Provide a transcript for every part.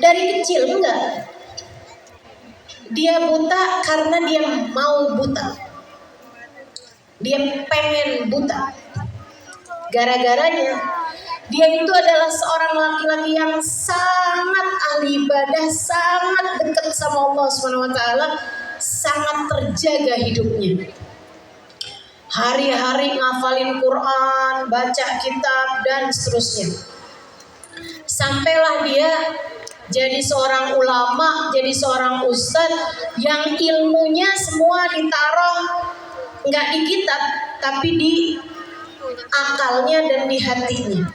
Dari kecil enggak. Dia buta karena dia mau buta. Dia pengen buta. Gara-garanya dia itu adalah seorang laki-laki yang sangat ahli ibadah, sangat dekat sama Allah SWT, sangat terjaga hidupnya. Hari-hari ngafalin Quran, baca kitab dan seterusnya. Sampailah dia jadi seorang ulama, jadi seorang ustadz yang ilmunya semua ditaruh nggak di kitab, tapi di akalnya dan di hatinya.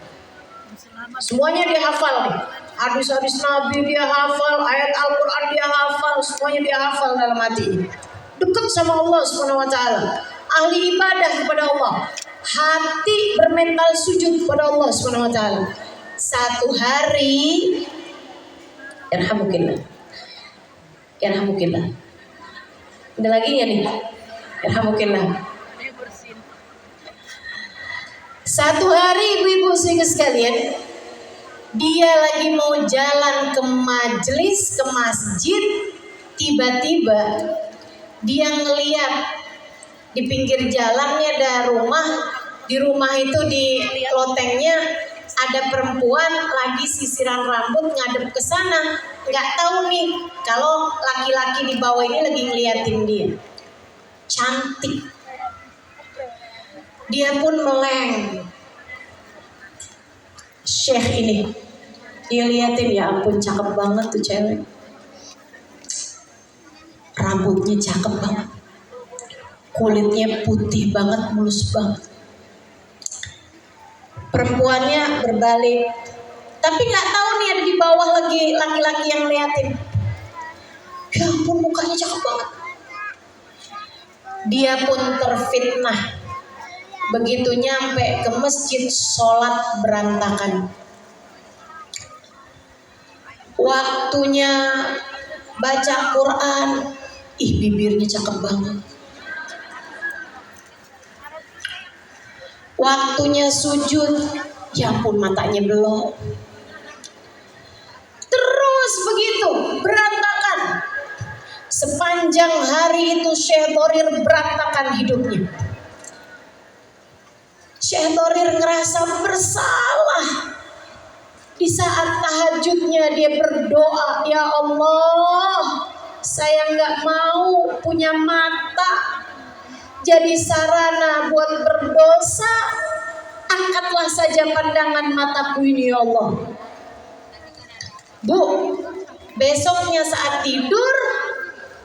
Semuanya dia hafal nih. Hadis-hadis Nabi dia hafal, ayat Al-Quran dia hafal, semuanya dia hafal dalam hatinya. Dekat sama Allah SWT, ahli ibadah kepada Allah, hati bermental sujud kepada Allah SWT. Satu hari, Yarhamukillah. Ada lagi ya nih? Yarhamukillah. Satu hari ibu-ibu sekalian, dia lagi mau jalan ke majelis, ke masjid, tiba-tiba dia ngeliat di pinggir jalannya ada rumah, di rumah itu di lotengnya ada perempuan lagi sisiran rambut ngadep ke sana. Nggak tahu nih kalau laki-laki di bawah ini lagi ngeliatin dia. Cantik. Dia pun meleng. Syekh ini dia liatin, ya ampun cakep banget tuh cewek. Rambutnya cakep banget. Kulitnya putih banget, mulus banget. Perempuannya berbalik, tapi nggak tahu nih ada di bawah lagi laki-laki yang liatin. Ya ampun mukanya cakep banget. Dia pun terfitnah. Begitu nyampe ke masjid, sholat berantakan. Waktunya baca Quran, bibirnya cakep banget. Waktunya sujud, ya ampun matanya belok. Terus begitu berantakan. Sepanjang hari itu Syekh Thorir berantakan hidupnya. Syekh Thorir ngerasa bersalah. Di saat tahajudnya dia berdoa, ya Allah, saya nggak mau punya mata jadi sarana buat berdosa. Angkatlah saja pandangan mataku ini ya Allah. Bu, besoknya saat tidur,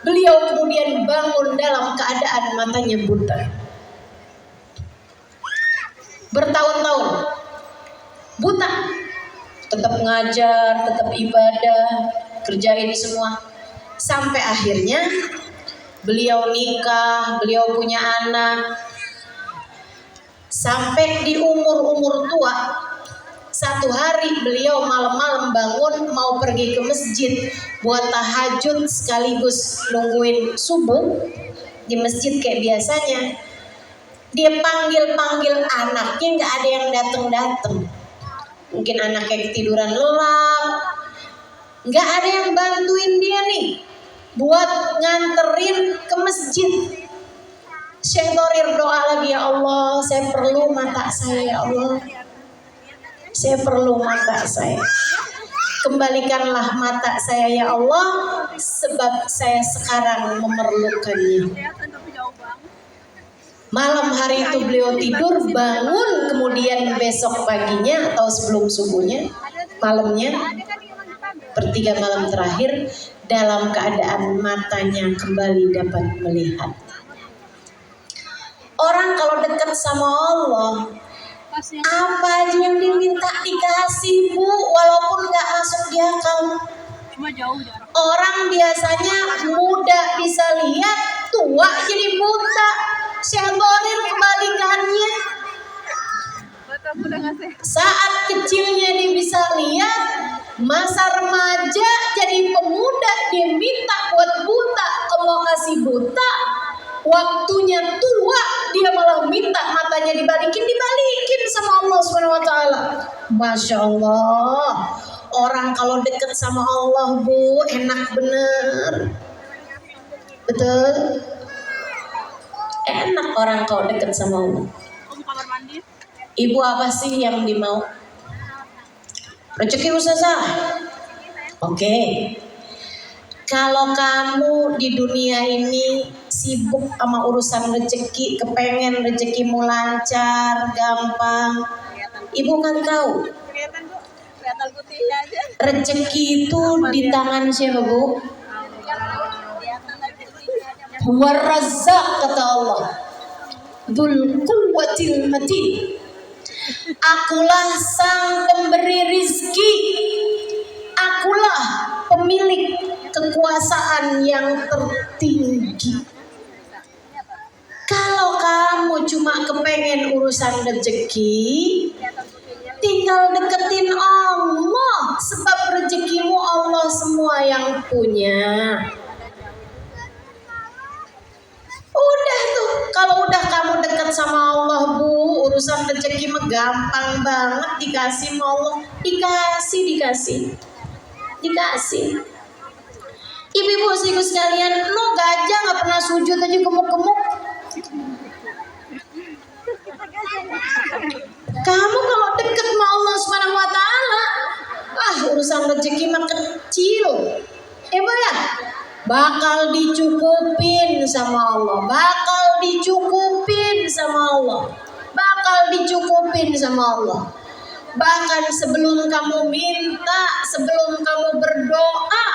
beliau kemudian bangun dalam keadaan matanya buta. Bertahun-tahun buta, tetap ngajar, tetap ibadah, kerjain semua. Sampai akhirnya beliau nikah, beliau punya anak. Sampai di umur tua, satu hari beliau malam-malam bangun mau pergi ke masjid buat tahajud sekaligus nungguin subuh di masjid kayak biasanya. Dia panggil-panggil anaknya, nggak ada yang datang-datang. Mungkin anaknya ketiduran lelap, nggak ada yang bantuin dia nih buat nganterin ke masjid. Syekh Thorir doa lagi, ya Allah, saya perlu mata saya, ya Allah, saya perlu mata saya. Kembalikanlah mata saya ya Allah, sebab saya sekarang memerlukannya. Malam hari itu beliau tidur, bangun kemudian besok paginya atau sebelum subuhnya, malamnya, pertiga malam terakhir, dalam keadaan matanya kembali dapat melihat. Orang kalau dekat sama Allah, apa aja yang diminta dikasih, Bu, walaupun nggak masuk di akal. Orang biasanya muda bisa lihat, tua jadi buta. Syekh Thorir kebalikannya. Saat kecilnya dia bisa lihat, masa remaja jadi pemuda dia minta buat buta, Allah kasih buta. Waktunya tua dia malah minta matanya dibalikin sama Allah SWT. Masya Allah. Orang kalau deket sama Allah Bu, enak bener. Betul? Enak orang kalau deket sama Allah. Ibu apa sih yang dimau? Rezeki Ustazah. Oke. Kalau kamu di dunia ini sibuk sama urusan rezeki, kepengen rezekimu lancar, gampang, ibu kan tahu. Rezeki itu di tangan siapa Bu? War-Razzaq kata Allah. Dzul quwwatil matin. Akulah sang pemberi rizki. Akulah pemilik kekuasaan yang tertinggi. Kalau kamu cuma kepengen urusan rezeki, tinggal deketin Allah. Sebab rezekimu Allah semua yang punya. Udah tuh, kalau udah kamu dekat sama Allah Bu, urusan rezeki mah gampang banget dikasih sama Allah. Dikasih. Ibu-ibu ibu sekalian, lo gajah nggak pernah sujud aja gemuk-gemuk. Kamu kalau dekat sama Allah Subhanahu Wa Taala, urusan rezeki mah kecil. Bu ya, bakal dicukupin sama Allah, bakal dicukupin sama Allah. Bahkan sebelum kamu minta, sebelum kamu berdoa,